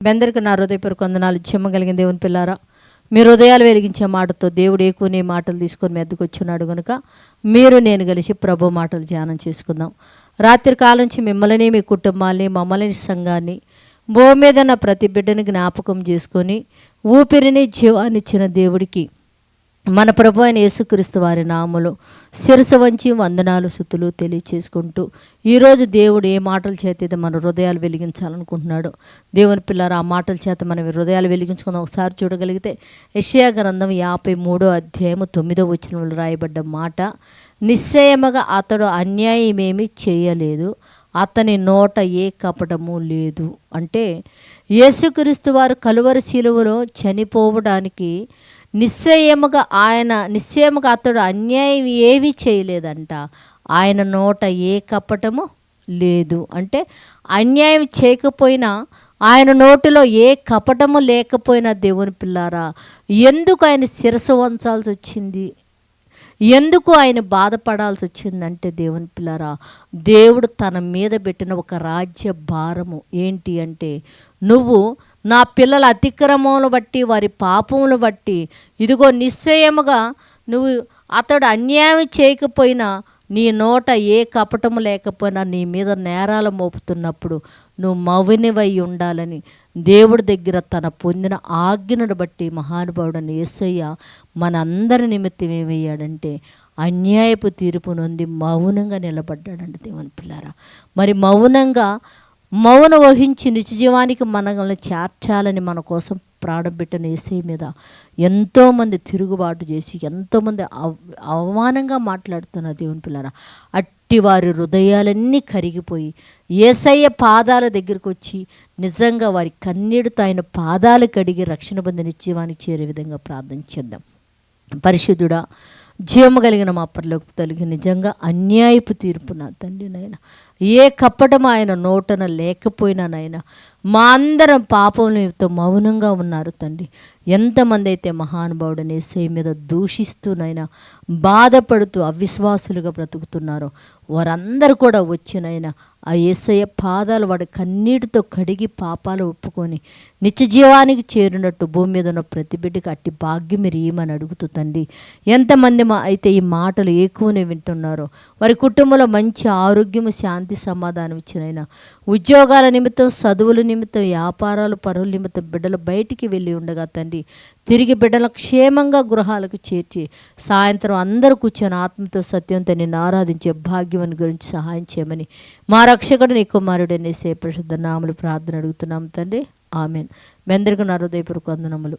మీ అందరికీ నా హృదయపూర్వక వందనాలు. చెమ్మగలిగిన దేవుని పిల్లారా, మీ హృదయాలు వెలిగించే మాటతో దేవుడు ఏకునే మాటలు తీసుకొని మీ వద్దకు వచ్చున్నాడు కనుక మీరు నేను కలిసి ప్రభు మాటలు ధ్యానం చేసుకుందాం. రాత్రి కాలం నుంచి మిమ్మల్ని, మీ కుటుంబాన్ని, మమ్మల్ని, సంఘాన్ని, భూమి మీద ఉన్న ప్రతి బిడ్డని జ్ఞాపకం చేసుకొని ఊపిరిని జీవాన్నిచ్చిన దేవుడికి మన ప్రభు అయిన యేసుక్రీస్తు వారి నామములో శిరసు వంచి వందనాలు స్తుతులు తెలియచేసుకుంటూ ఈరోజు దేవుడు ఏ మాటల చేత మన హృదయాలు వెలిగించాలనుకుంటున్నాడో దేవుని పిల్లలు ఆ మాటల చేత మనం హృదయాలు వెలిగించుకుందాం. ఒకసారి చూడగలిగితే యెషయా గ్రంథం 53:9 రాయబడ్డ మాట, నిశ్చయముగా అతడు అన్యాయమేమి చేయలేదు, అతని నోట ఏ కపటము లేదు. అంటే యేసుక్రీస్తు వారు కలువరి శిలువలో చనిపోవడానికి నిశ్చయముగా అతడు అన్యాయం ఏమీ చేయలేదంట. ఆయన నోట ఏ కపటము లేదు. అంటే అన్యాయం చేయకపోయినా ఆయన నోటిలో ఏ కపటము లేకపోయినా దేవుని పిల్లారా, ఎందుకు ఆయన శిరసు వంచాల్సి వచ్చింది, ఎందుకు ఆయన బాధపడాల్సి వచ్చిందంటే దేవుని పిల్లారా, దేవుడు తన మీద పెట్టిన ఒక రాజ్య భారము ఏంటి అంటే, నువ్వు నా పిల్లల అతిక్రమములు బట్టి వారి పాపములు బట్టి ఇదిగో నిశ్చయముగా అతడు అన్యాయం చేయకపోయినా నీ నోట ఏ కపటము లేకపోయినా నీ మీద నేరాలు మోపుతున్నప్పుడు నువ్వు మౌనివై ఉండాలని దేవుడి దగ్గర తన పొందిన ఆజ్ఞను బట్టి మహానుభావుడని యేసయ్య మనందరి నిమిత్తం ఏమయ్యాడంటే అన్యాయపు తీర్పు నొంది మౌనంగా నిలబడ్డాడండి దేవుని పిల్లారా. మరి మౌనం వహించి నిత్యజీవానికి మనల్ని చేర్చాలని మన కోసం ప్రాణం పెట్టిన యేసయ్య మీద ఎంతోమంది తిరుగుబాటు చేసి ఎంతోమంది అవమానంగా మాట్లాడుతున్నారు దేవుని పిల్లారా. అట్టి వారి హృదయాలన్నీ కరిగిపోయి యేసయ్య పాదాల దగ్గరికి వచ్చి నిజంగా వారి కన్నీటితో ఆయన పాదాలు కడిగి రక్షణ పొంది నిత్యజీవానికి చేరే విధంగా ప్రార్థన చేద్దాం. పరిశుద్ధుడా, జీవము కలిగిన మా పరలోకపు తండ్రి, నిజంగా అన్యాయపు తీర్పు నా తండ్రి నాయన, ఏ కప్పటం ఆయన నోటన లేకపోయినా నాయన మా అందరం పాపంతో మౌనంగా ఉన్నారు తండ్రి. ఎంతమంది అయితే మహానుభావుడని యేసయ్య మీద దూషిస్తూనైనా బాధపడుతూ అవిశ్వాసులుగా బ్రతుకుతున్నారో వారందరూ కూడా వచ్చినైనా ఆ యేసయ్య పాదాలు వాడి కన్నీటితో కడిగి పాపాలు ఒప్పుకొని నిత్య జీవానికి చేరినట్టు భూమి మీద ఉన్న ప్రతి బిడ్డకి అట్టి భాగ్యం మీరు ఏమని అడుగుతూ తండ్రి, ఎంతమంది అయితే ఈ మాటలు ఎక్కువనే వింటున్నారో వారి కుటుంబంలో మంచి ఆరోగ్యము, శాంతి, సమాధానం ఇచ్చినైనా ఉద్యోగాల నిమిత్తం, చదువుల నిమిత్తం, వ్యాపారాలు, పరువుల నిమిత్తం బిడ్డలు బయటికి వెళ్ళి ఉండగా తండ్రి తిరిగి బిడ్డల క్షేమంగా గృహాలకు చేర్చి సాయంత్రం అందరూ కూర్చొని ఆత్మతో సత్యంతో నిన్ను ఆరాధించే భాగ్యం గురించి సహాయం చేయమని మా రక్షకుడు నీ కుమారుడనే పరిశుద్ధ నామములో ప్రార్థన అడుగుతున్నాం తండ్రి. ఆమెన్. మీ అందరికీ నా హృదయపూర్వక వందనములు.